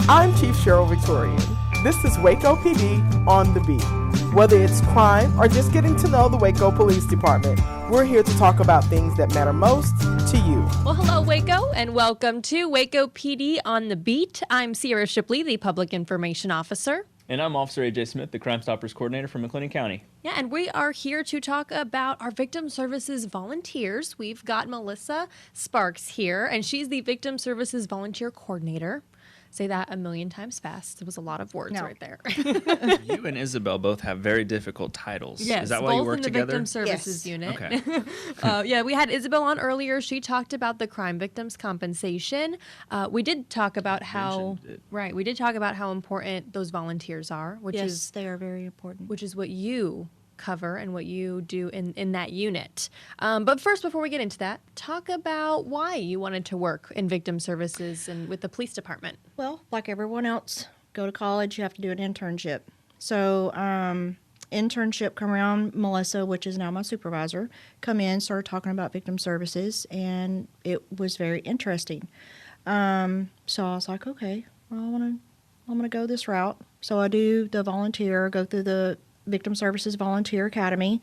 I'm Chief Cheryl Victorian. This is Waco PD on the beat. Whether it's crime or just getting to know the Waco Police Department, we're here to talk about things that matter most to you. Well, hello, Waco, and welcome to Waco PD on the beat. I'm Sierra Shipley, the Public Information Officer. And I'm Officer A.J. Smith, the Crime Stoppers Coordinator from McLennan County. Yeah, and we are here to talk about our Victim Services volunteers. We've got Melissa Sparks here, and she's the Victim Services Volunteer Coordinator. Say that a million times fast. It was a lot of words right there. You and Isabel both have very difficult titles. Yes, is that why you work both in the together? Victim Services Unit. Okay. Yeah, we had Isabel on earlier. She talked about the crime victims compensation. We did talk about how we did talk about how important those volunteers are, which is they are very important. Which is what you cover and what you do in that unit. But first, before we get into that, talk about why you wanted to work in victim services and with the police department. Well, like everyone else, go to college, you have to do an internship. So internship come around, Melissa, which is now my supervisor, come in, started talking about victim services, and it was very interesting. So I was like, okay, well, I'm gonna go this route. So I do the volunteer, go through the Victim Services Volunteer Academy,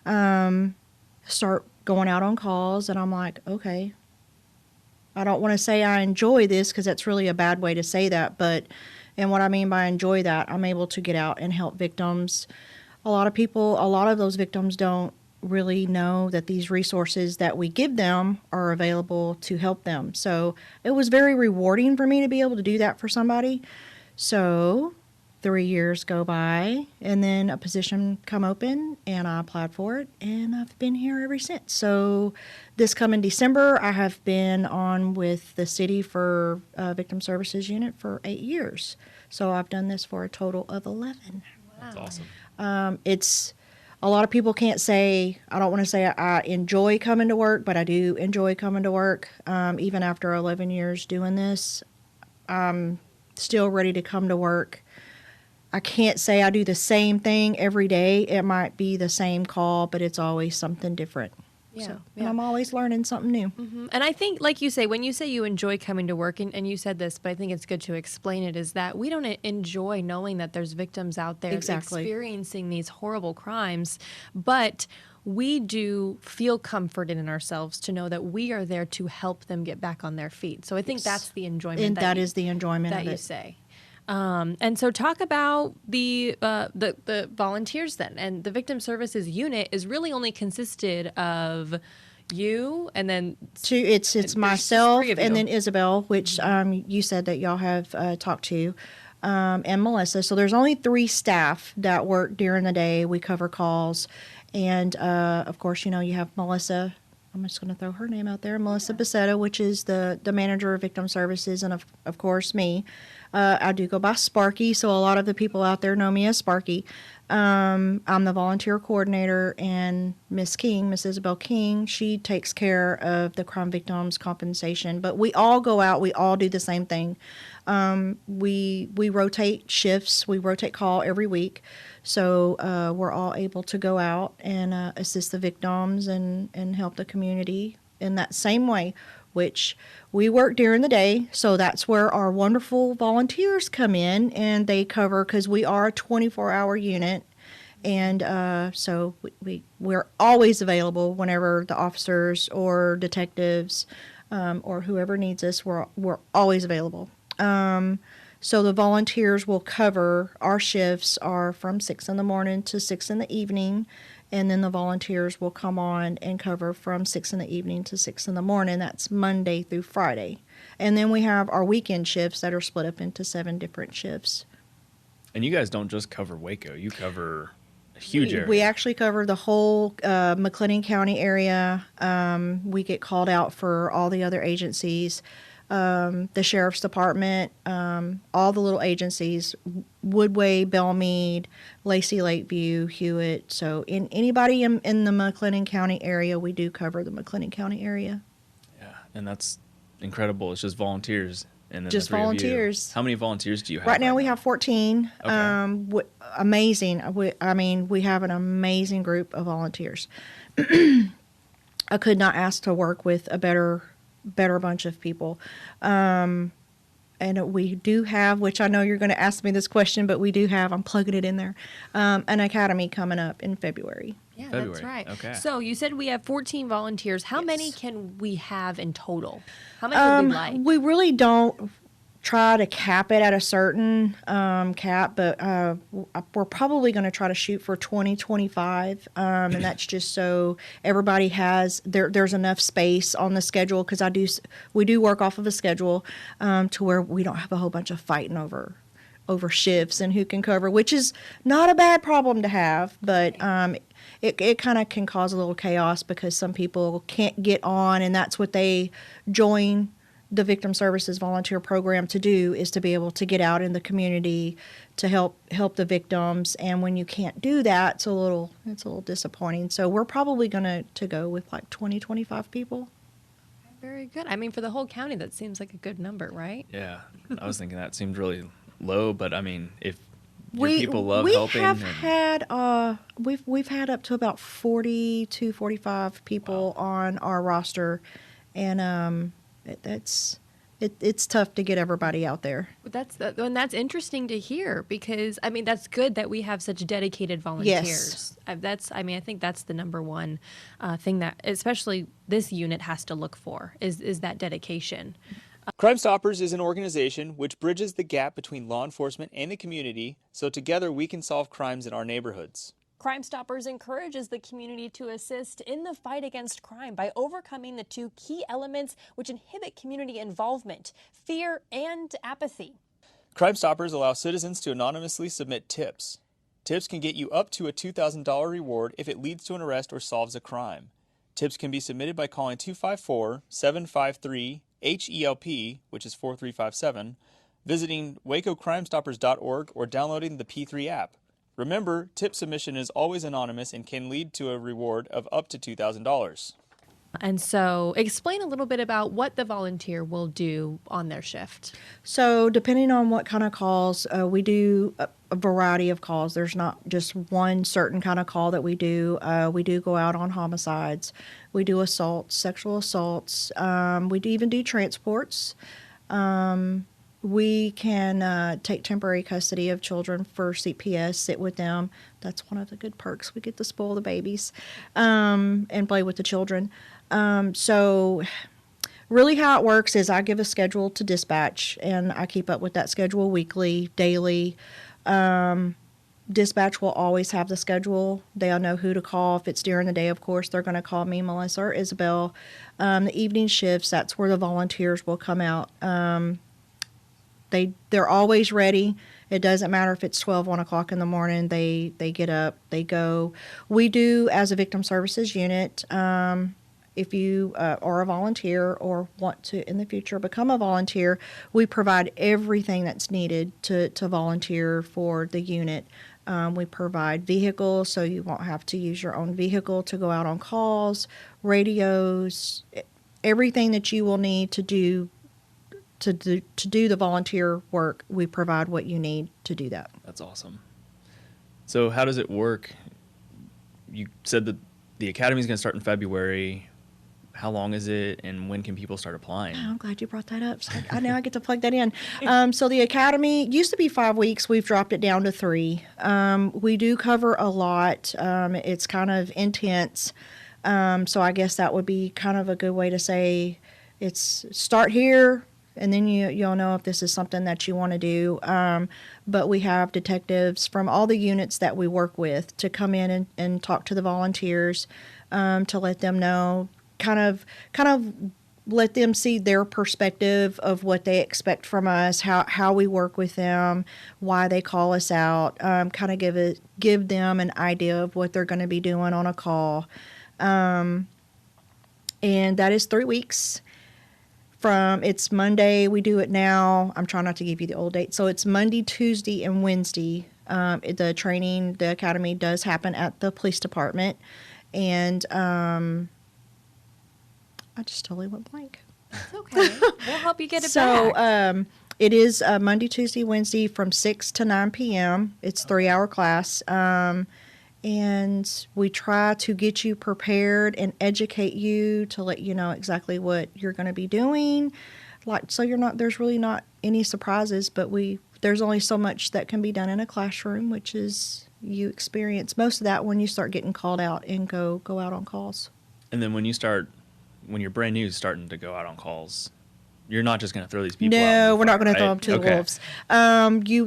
start going out on calls, and I'm like, okay, I don't want to say I enjoy this because that's really a bad way to say that, and what I mean by enjoy that, I'm able to get out and help victims. A lot of those victims don't really know that these resources that we give them are available to help them. So it was very rewarding for me to be able to do that for somebody. So 3 years go by, and then a position come open, and I applied for it, and I've been here ever since. So this coming December, I have been on with the city for Victim Services Unit for 8 years. So I've done this for a total of 11. That's awesome. It's a lot of people can't say, I don't want to say I enjoy coming to work, but I do enjoy coming to work. Even after 11 years doing this, I'm still ready to come to work. I can't say I do the same thing every day. It might be the same call, but it's always something different. Yeah, And I'm always learning something new. Mm-hmm. And I think, like you say, when you say you enjoy coming to work, and you said this, but I think it's good to explain it, is that we don't enjoy knowing that there's victims out there experiencing these horrible crimes, but we do feel comforted in ourselves to know that we are there to help them get back on their feet. So I think that's the enjoyment. And that is the enjoyment that of you it. say. And so talk about the volunteers then. And the Victim Services Unit is really only consisted of you and then it's myself and then Isabel, which you said that y'all have talked to, and Melissa. So there's only 3 staff that work during the day. We cover calls, and of course, you have Melissa. I'm just going to throw her name out there, Melissa Becerra, which is the manager of Victim Services, and of course me. I do go by Sparky, so a lot of the people out there know me as Sparky. I'm the volunteer coordinator, and Miss Isabel King, she takes care of the crime victims compensation. But we all go out, we all do the same thing. We rotate shifts, we rotate call every week. So we're all able to go out and assist the victims and help the community in that same way, which we work during the day. So that's where our wonderful volunteers come in, and they cover, because we are a 24-hour unit. And so we're always available whenever the officers or detectives or whoever needs us, we're always available. So the volunteers will cover, our shifts are from 6 in the morning to 6 in the evening, and then the volunteers will come on and cover from 6 in the evening to 6 in the morning. That's Monday through Friday. And then we have our weekend shifts that are split up into 7 different shifts. And you guys don't just cover Waco, you cover a huge area. We actually cover the whole McLennan County area. We get called out for all the other agencies. The Sheriff's Department, all the little agencies, Woodway, Belmead, Lacey, Lakeview, Hewitt. So anybody in the McLennan County area, we do cover the McLennan County area. Yeah, and that's incredible. It's just volunteers. And then just the 3 volunteers. Of you. How many volunteers do you have? Right now we have 14. Okay. Amazing. We have an amazing group of volunteers. I could not ask to work with a better bunch of people. and we do have, which I know you're going to ask me this question, but we do have, I'm plugging it in there, an academy coming up in February. Yeah, February. That's right. Okay. So you said we have 14 volunteers. How Yes. many can we have in total? How many would we like? We really don't try to cap it at a certain cap, but we're probably going to try to shoot for 2025, and that's just so everybody has there's enough space on the schedule, because we do work off of a schedule to where we don't have a whole bunch of fighting over shifts and who can cover, which is not a bad problem to have, but it kind of can cause a little chaos because some people can't get on, and that's what they join the Victim Services Volunteer Program to do, is to be able to get out in the community to help the victims. And when you can't do that, it's a little disappointing. So we're probably going to go with like 20-25 people. Very good. I mean, for the whole county, that seems like a good number, right? Yeah, I was thinking that seemed really low, but I mean, if your people love helping, we've had up to about 40 to 45 people on our roster, and it's tough to get everybody out there. And that's interesting to hear, because I mean, that's good that we have such dedicated volunteers. Yes. I think that's the number one thing that especially this unit has to look for is that dedication. Crime Stoppers is an organization which bridges the gap between law enforcement and the community, so together we can solve crimes in our neighborhoods. Crime Stoppers encourages the community to assist in the fight against crime by overcoming the two key elements which inhibit community involvement: fear and apathy. Crime Stoppers allow citizens to anonymously submit tips. Tips can get you up to a $2,000 reward if it leads to an arrest or solves a crime. Tips can be submitted by calling 254-753-HELP, which is 4357, visiting WacoCrimeStoppers.org, or downloading the P3 app. Remember, tip submission is always anonymous and can lead to a reward of up to $2,000. And so explain a little bit about what the volunteer will do on their shift. So depending on what kind of calls, we do a variety of calls. There's not just one certain kind of call that we do. We do go out on homicides. We do assaults, sexual assaults. We even do transports. We can take temporary custody of children for CPS, sit with them. That's one of the good perks. We get to spoil the babies and play with the children. So really how it works is I give a schedule to dispatch, and I keep up with that schedule weekly, daily. Dispatch will always have the schedule. They'll know who to call. If it's during the day, of course, they're going to call me, Melissa, or Isabel. The evening shifts, that's where the volunteers will come out. They're always ready. It doesn't matter if it's 12, 1 o'clock in the morning. They get up, they go. We do, as a victim services unit, if you are a volunteer or want to in the future become a volunteer, we provide everything that's needed to volunteer for the unit. We provide vehicles, so you won't have to use your own vehicle to go out on calls, radios, everything that you will need to do the volunteer work. We provide what you need to do that. That's awesome. So how does it work? You said that the academy is going to start in February. How long is it, and when can people start applying? Oh, I'm glad you brought that up. So now I get to plug that in. So the academy used to be 5 weeks. We've dropped it down to 3. We do cover a lot. It's kind of intense. So I guess that would be kind of a good way to say it's start here, and then you'll know if this is something that you want to do. But we have detectives from all the units that we work with to come in and talk to the volunteers, to let them know, kind of let them see their perspective of what they expect from us, how we work with them, why they call us out, kind of give them an idea of what they're going to be doing on a call. And that is 3 weeks. It's Monday, we do it now. I'm trying not to give you the old date. So it's Monday, Tuesday, and Wednesday. The academy does happen at the police department. And I just totally went blank. It's okay. We'll help you get it back. So it is Monday, Tuesday, Wednesday from 6 to 9 p.m. It's a 3-hour class. And we try to get you prepared and educate you to let you know exactly what you're going to be doing. there's really not any surprises, but there's only so much that can be done in a classroom, which is you experience most of that when you start getting called out and go out on calls. And then when you're brand new starting to go out on calls, you're not just going to throw these people out. No, we're not going right? to throw them to the wolves.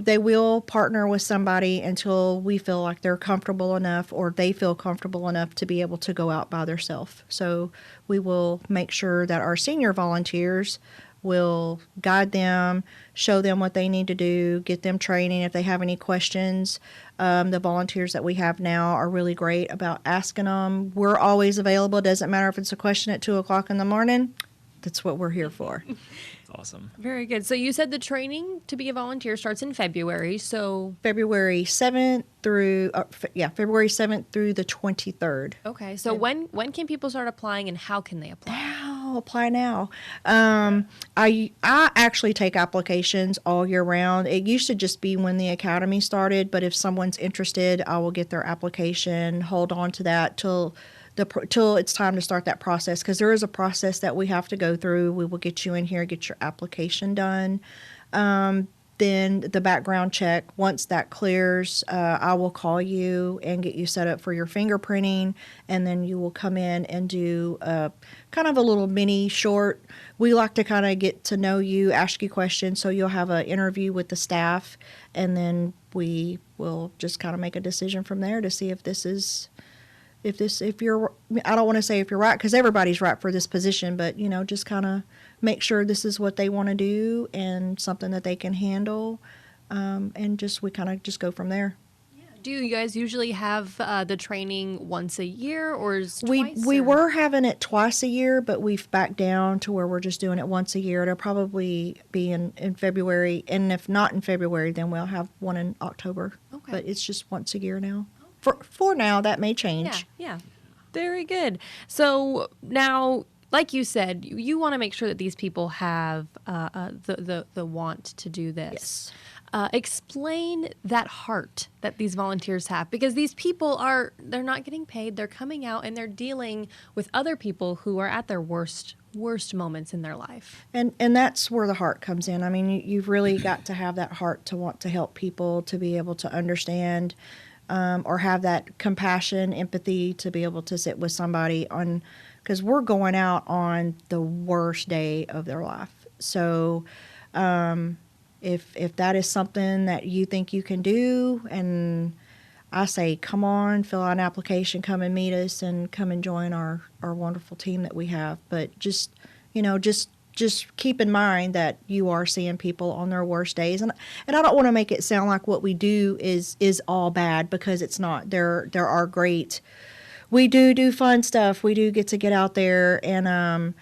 They will partner with somebody until we feel like they're comfortable enough or they feel comfortable enough to be able to go out by themselves. So we will make sure that our senior volunteers will guide them, show them what they need to do, get them training if they have any questions. The volunteers that we have now are really great about asking them. We're always available. Doesn't matter if it's a question at 2:00 in the morning. That's what we're here for. Awesome. Very good. So you said the training to be a volunteer starts in February. So February 7th through February 7th through the 23rd. Okay. So when can people start applying and how can they apply? Apply now. I actually take applications all year round. It used to just be when the academy started, but if someone's interested, I will get their application, hold on to that till it's time to start that process, because there is a process that we have to go through. We will get you in here, get your application done. Then the background check, once that clears, I will call you and get you set up for your fingerprinting, and then you will come in and do kind of a little mini short. We like to kind of get to know you, ask you questions, so you'll have an interview with the staff, and then we will just kind of make a decision from there to see if you're, I don't want to say if you're right, because everybody's right for this position, but, just kind of make sure this is what they want to do and something that they can handle. And we kind of just go from there. Do you guys usually have the training once a year or twice? We were having it twice a year, but we've backed down to where we're just doing it once a year. It'll probably be in February. And if not in February, then we'll have one in October. Okay. But it's just once a year now. For now, that may change. Yeah. Very good. So now, like you said, you want to make sure that these people have the want to do this. Yes. Explain that heart that these volunteers have, because these people they're not getting paid. They're coming out and they're dealing with other people who are at their worst moments in their life. And that's where the heart comes in. I mean, you've really got to have that heart to want to help people, to be able to understand or have that compassion, empathy, to be able to sit with somebody because we're going out on the worst day of their life. So if that is something that you think you can do, and I say, come on, fill out an application, come and meet us, and come and join our wonderful team that we have. But just keep in mind that you are seeing people on their worst days. And I don't want to make it sound like what we do is all bad, because it's not. There are great. We do fun stuff. We do get to get out there, and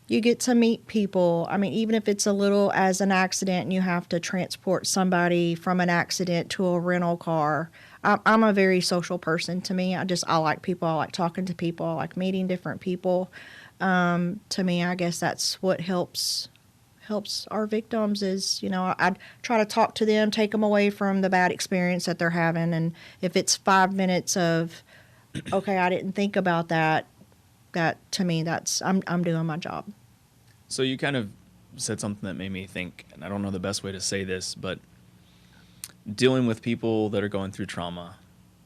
you get to meet people. I mean, even if it's a little as an accident and you have to transport somebody from an accident to a rental car. I'm a very social person. To me, I like people. I like talking to people. I like meeting different people. To me, I guess that's what helps our victims is, I try to talk to them, take them away from the bad experience that they're having. And if it's 5 minutes of, okay, I didn't think about that to me, I'm doing my job. So you kind of said something that made me think, and I don't know the best way to say this, but dealing with people that are going through trauma,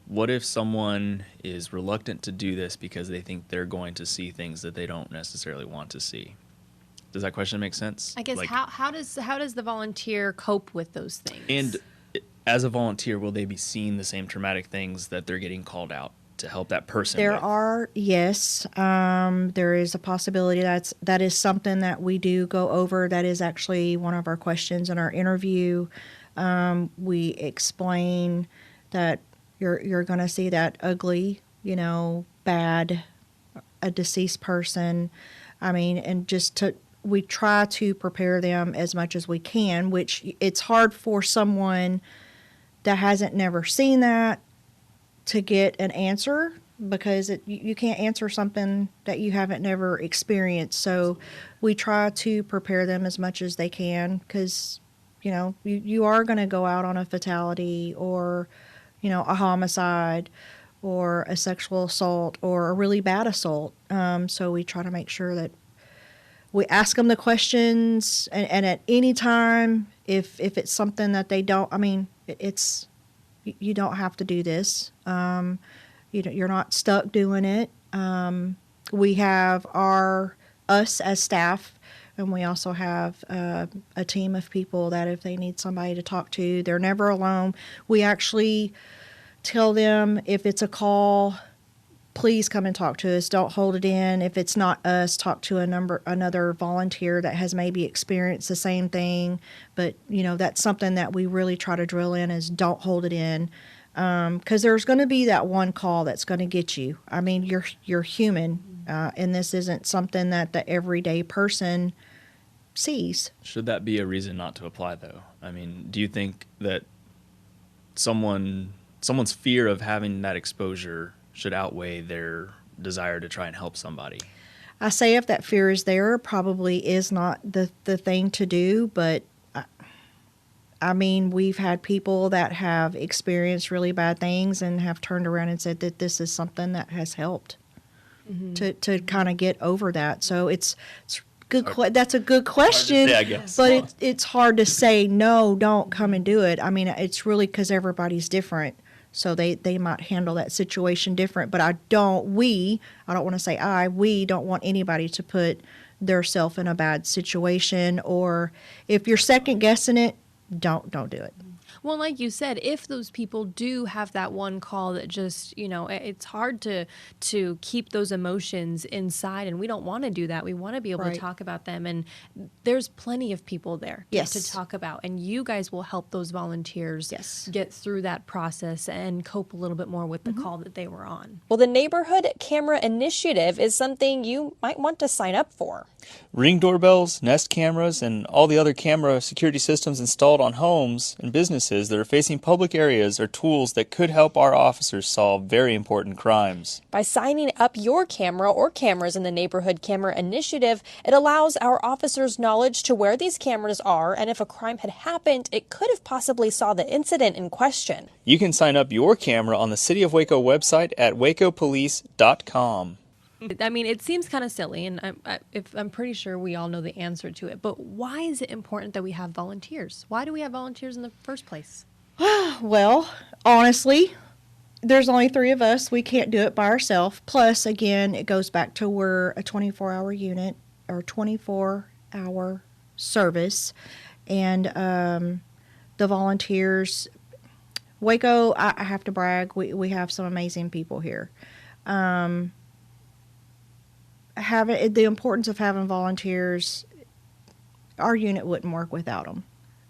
what if someone is reluctant to do this because they think they're going to see things that they don't necessarily want to see? Does that question make sense? I guess how does the volunteer cope with those things? And as a volunteer, will they be seeing the same traumatic things that they're getting called out to help that person There with? are, yes. There is a possibility that is something that we do go over. That is actually one of our questions in our interview. We explain that you're going to see that ugly, bad, a deceased person. I mean, and we try to prepare them as much as we can, which it's hard for someone that hasn't never seen that to get an answer, because you can't answer something that you haven't never experienced. So we try to prepare them as much as they can, because, you are going to go out on a fatality or, a homicide or a sexual assault or a really bad assault. So we try to make sure that we ask them the questions, and at any time, if it's something that they don't, I mean, it's, you don't have to do this. You're not stuck doing it. We have us as staff, and we also have a team of people that if they need somebody to talk to, they're never alone. We actually tell them if it's a call, please come and talk to us. Don't hold it in. If it's not us, talk to another volunteer that has maybe experienced the same thing. But, that's something that we really try to drill in is don't hold it in. Because there's going to be that one call that's going to get you. I mean, you're human, and this isn't something that the everyday person sees. Should that be a reason not to apply, though? I mean, do you think that someone's fear of having that exposure should outweigh their desire to try and help somebody? I say if that fear is there, probably is not the thing to do, but I mean, we've had people that have experienced really bad things and have turned around and said that this is something that has helped to kind of get over that. So it's good. That's a good question, say, I guess. But it's hard to say, no, don't come and do it. I mean, it's really because everybody's different. So they might handle that situation different. But I don't want to say we don't want anybody to put theirself in a bad situation. Or if you're second guessing it, don't do it. Well, like you said, if those people do have that one call that just, it's hard to keep those emotions inside, and we don't want to do that. We want to be able to talk about them, and there's plenty of people there to talk about, and you guys will help those volunteers get through that process and cope a little bit more with the call that they were on. Well, the Neighborhood Camera Initiative is something you might want to sign up for. Ring doorbells, Nest cameras, and all the other camera security systems installed on homes and businesses that are facing public areas are tools that could help our officers solve very important crimes. By signing up your camera or cameras in the Neighborhood Camera Initiative, it allows our officers knowledge to where these cameras are, and if a crime had happened, it could have possibly saw the incident in question. You can sign up your camera on the City of Waco website at wacopolice.com. I mean, it seems kind of silly, and I'm pretty sure we all know the answer to it, but why is it important that we have volunteers? Why do we have volunteers in the first place? Well, honestly, there's only 3 of us. We can't do it by ourselves. Plus, again, it goes back to we're a 24-hour unit or 24-hour service, and the volunteers, Waco, I have to brag, we have some amazing people here. The importance of having volunteers, our unit wouldn't work without them,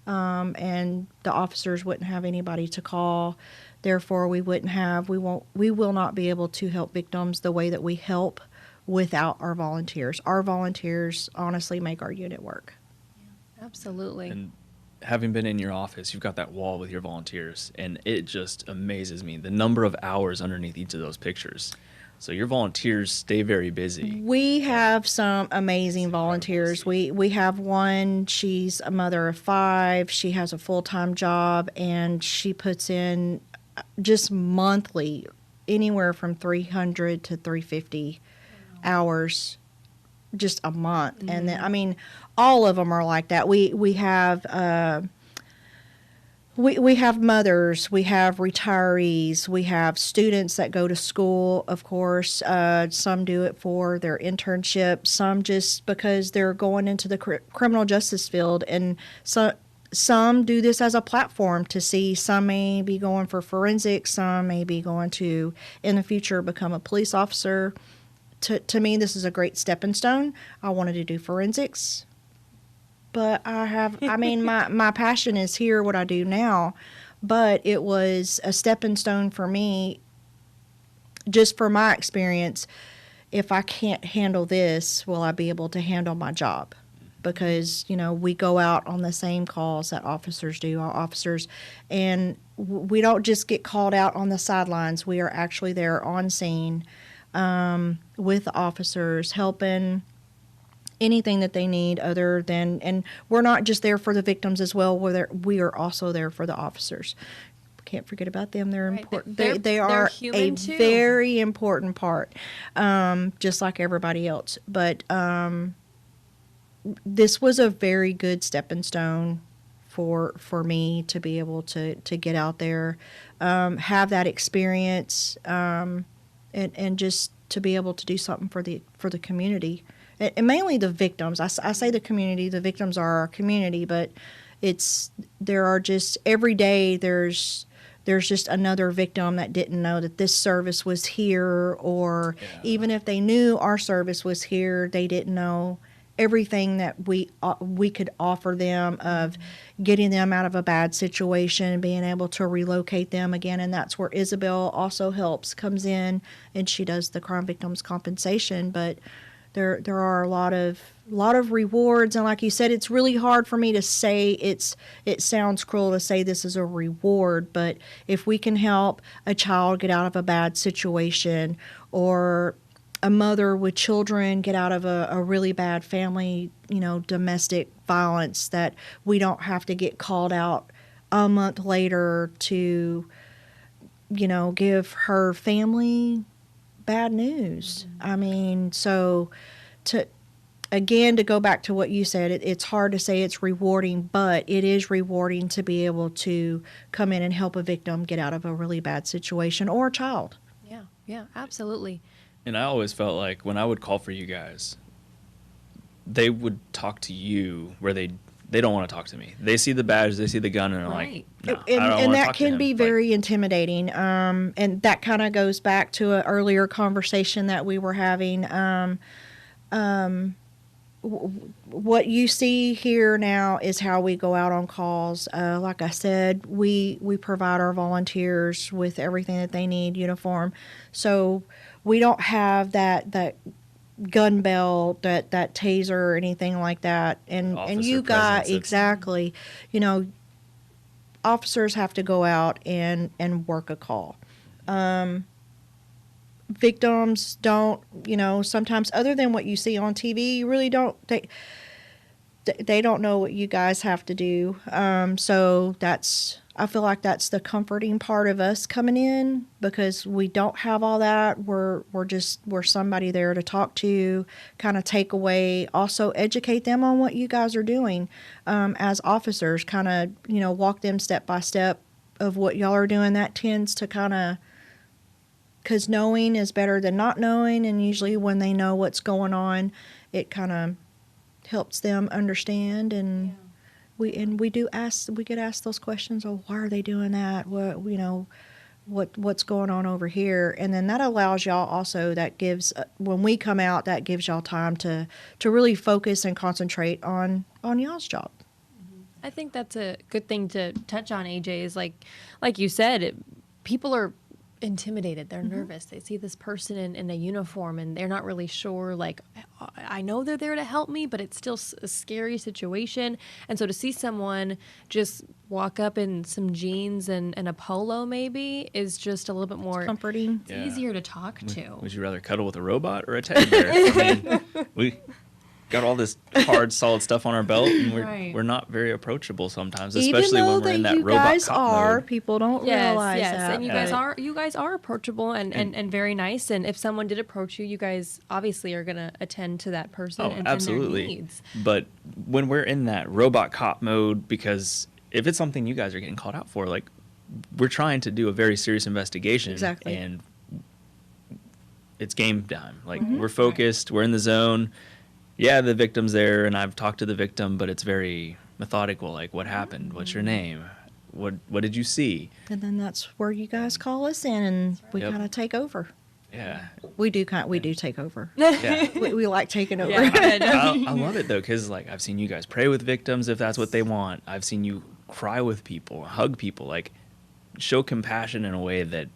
and the officers wouldn't have anybody to call. Therefore, we will not be able to help victims the way that we help without our volunteers. Our volunteers honestly make our unit work. Yeah, absolutely. And having been in your office, you've got that wall with your volunteers, and it just amazes me the number of hours underneath each of those pictures. So your volunteers stay very busy. We have some amazing volunteers. We have one, she's a mother of 5. She has a full-time job, and she puts in just monthly anywhere from 300 to 350 hours just a month. And then, I mean, all of them are like that. We have we have mothers, we have retirees, we have students that go to school, of course. Some do it for their internship, some just because they're going into the criminal justice field, and some do this as a platform to see. Some may be going for forensics, some may be going to, in the future, become a police officer. To me, this is a great stepping stone. I wanted to do forensics, but my passion is here, what I do now, but it was a stepping stone for me, just for my experience. If I can't handle this, will I be able to handle my job? Because, we go out on the same calls that officers do, our officers, and we don't just get called out on the sidelines. We are actually there on scene with the officers, helping anything that they need other than, and we're not just there for the victims as well, we are also there for the officers. Can't forget about them. They're important. They are a too. Very important part, just like everybody else. But this was a very good stepping stone for me to be able to get out there, have that experience, and just to be able to do something for the community, and mainly the victims. I say the community. The victims are our community, but there are just every day there's just another victim that didn't know that this service was here, or even if they knew our service was here, they didn't know everything that we could offer them, of getting them out of a bad situation, being able to relocate them again. And that's where Isabel also comes in, and she does the crime victims compensation. But there are a lot of rewards, and like you said, it's really hard for me to say. It sounds cruel to say this is a reward, but if we can help a child get out of a bad situation, or a mother with children get out of a really bad family, domestic violence, that we don't have to get called out a month later to, give her family bad news. I mean, so to go back to what you said, it's hard to say it's rewarding, but it is rewarding to be able to come in and help a victim get out of a really bad situation, or a child. Yeah, absolutely. And I always felt like when I would call for you guys, they would talk to you where they don't want to talk to me. They see the badge, they see the gun, and they're like, no, I don't and want to that talk to can him. be very intimidating. And that kind of goes back to an earlier conversation that we were having. What you see here now is how we go out on calls. Like I said, we provide our volunteers with everything that they need, uniform. So we don't have that gun belt, that taser, or anything like that. And you got exactly, officers have to go out and work a call. Victims don't, sometimes, other than what you see on TV, you really don't, they don't know what you guys have to do. So I feel like that's the comforting part of us coming in, because we don't have all that. We're somebody there to talk to, kind of take away, also educate them on what you guys are doing, as officers, kind of, walk them step by step of what y'all are doing. That tends to kind of, because knowing is better than not knowing, and usually when they know what's going on, it kind of helps them understand. And we get asked those questions. Oh, why are they doing that? What's going on over here? And then that allows y'all also, that gives, when we come out, that gives y'all time to really focus and concentrate on y'all's job. I think that's a good thing to touch on, AJ, is like you said, people are intimidated. They're nervous. They see this person in a uniform, and they're not really sure, like, I know they're there to help me, but it's still a scary situation. And so to see someone just walk up in some jeans and a polo maybe is just a little bit more comforting. It's easier to talk to. Would you rather cuddle with a robot or a teddy bear? I mean, we got all this hard, solid stuff on our belt, and we're not very approachable sometimes, especially when we're in that robot cop mode. People don't realize that. And you guys are approachable and very nice. And if someone did approach you, you guys obviously are going to attend to that person and absolutely. their needs. But when we're in that robot cop mode, because if it's something you guys are getting called out for, like, we're trying to do a very serious investigation. Exactly. And it's game time. Like, we're focused, we're in the zone. Yeah, the victim's there, and I've talked to the victim, but it's very methodical. Like, what happened? What's your name? What did you see? And then that's where you guys call us in, and we kind of take over. Yeah, we do take over. Yeah, we like taking over. Yeah. I love it though, because like I've seen you guys pray with victims if that's what they want. I've seen you cry with people, hug people, like show compassion in a way that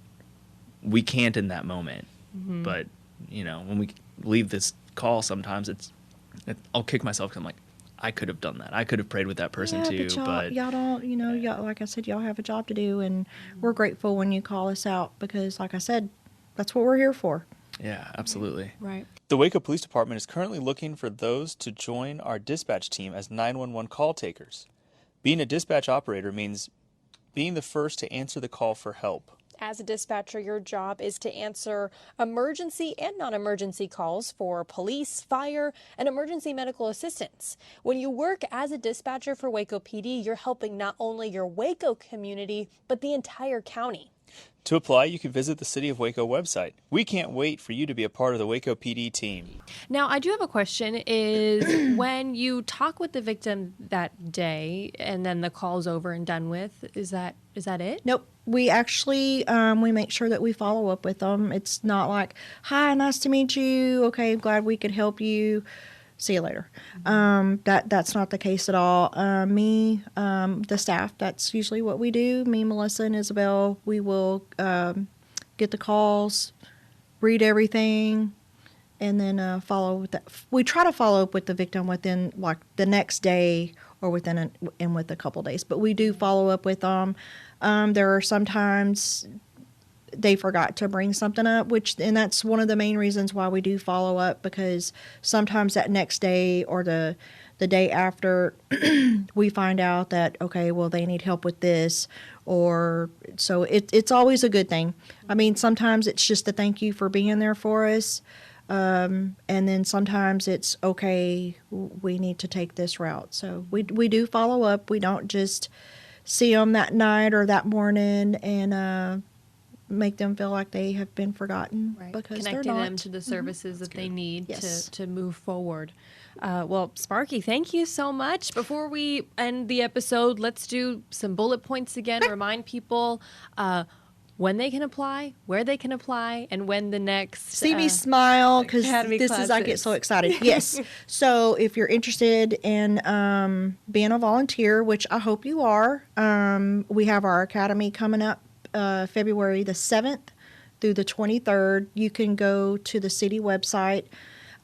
we can't in that moment. But when we leave this call, sometimes I'll kick myself because I'm like, I could have done that. I could have prayed with that person too. But y'all don't, y'all, like I said, y'all have a job to do, and we're grateful when you call us out, because, like I said, that's what we're here for. Yeah, absolutely. Right. The Waco Police Department is currently looking for those to join our dispatch team as 911 call takers. Being a dispatch operator means being the first to answer the call for help. As a dispatcher, your job is to answer emergency and non-emergency calls for police, fire, and emergency medical assistance. When you work as a dispatcher for Waco PD, you're helping not only your Waco community, but the entire county. To apply, you can visit the City of Waco website. We can't wait for you to be a part of the Waco PD team. Now, I do have a question is when you talk with the victim that day and then the call's over and done with, is that it? Nope. We actually, we make sure that we follow up with them. It's not like, hi, nice to meet you. Okay, I'm glad we could help you. See you later. That's not the case at all. The staff, that's usually what we do. Me, Melissa, and Isabel, we will get the calls, read everything, and then follow with that. We try to follow up with the victim within like the next day or within a couple days. But we do follow up with them. There are sometimes they forgot to bring something up, and that's one of the main reasons why we do follow up, because sometimes that next day or the day after we find out that, okay, well, they need help with this, or so it's always a good thing. I mean, sometimes it's just a thank you for being there for us. And then sometimes it's, okay, we need to take this route. So we do follow up. We don't just see them that night or that morning and make them feel like they have been forgotten, right, because connecting they're not. them to the services that they need Yes. to move forward. Well, Sparky, thank you so much. Before we end the episode, let's do some bullet points again. Remind people when they can apply, where they can apply, and when the next See me smile, because Academy this is, I get classes. so excited. Yes. So if you're interested in being a volunteer, which I hope you are, we have our academy coming up February the 7th through the 23rd. You can go to the city website,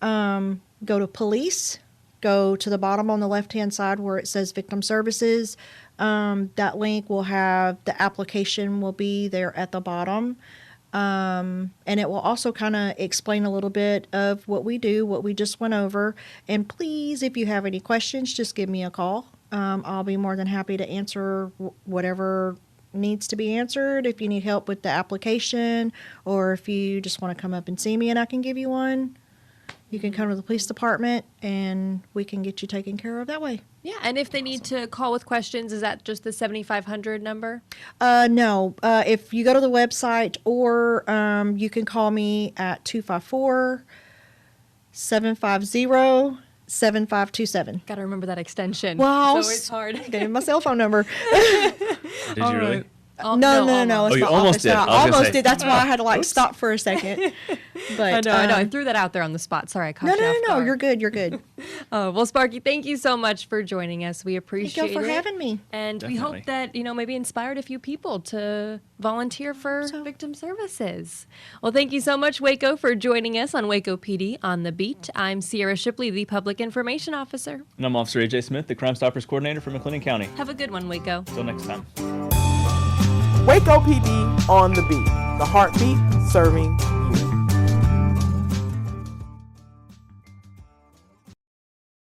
go to police, go to the bottom on the left-hand side where it says victim services. That link will have the application will be there at the bottom. And it will also kind of explain a little bit of what we do, what we just went over. And please, if you have any questions, just give me a call. I'll be more than happy to answer whatever needs to be answered. If you need help with the application, or if you just want to come up and see me and I can give you one, you can come to the police department and we can get you taken care of that way. Yeah, and if they need to call with questions, is that just the 7500 number? No. If you go to the website, or you can call me at 254-750-7527. Got to remember that extension. Well, it's always hard. Gave me my cell phone number. Did you really? Oh, No. It's Oh, you my almost office did. now. I was gonna Almost say. did. That's why I had to stop for a second. But I know. I threw that out there on the spot. Sorry, I caught you off No. guard. You're good. Well, Sparky, thank you so much for joining us. We appreciate Thank you for it. having me. And Definitely. we hope that, maybe inspired a few people to volunteer for victim services. Well, thank you so much, Waco, for joining us on Waco PD on the Beat. I'm Sierra Shipley, the Public Information Officer. And I'm Officer AJ Smith, the Crime Stoppers Coordinator for McLennan County. Have a good one, Waco. Until next time. Waco PD on the beat. The heartbeat serving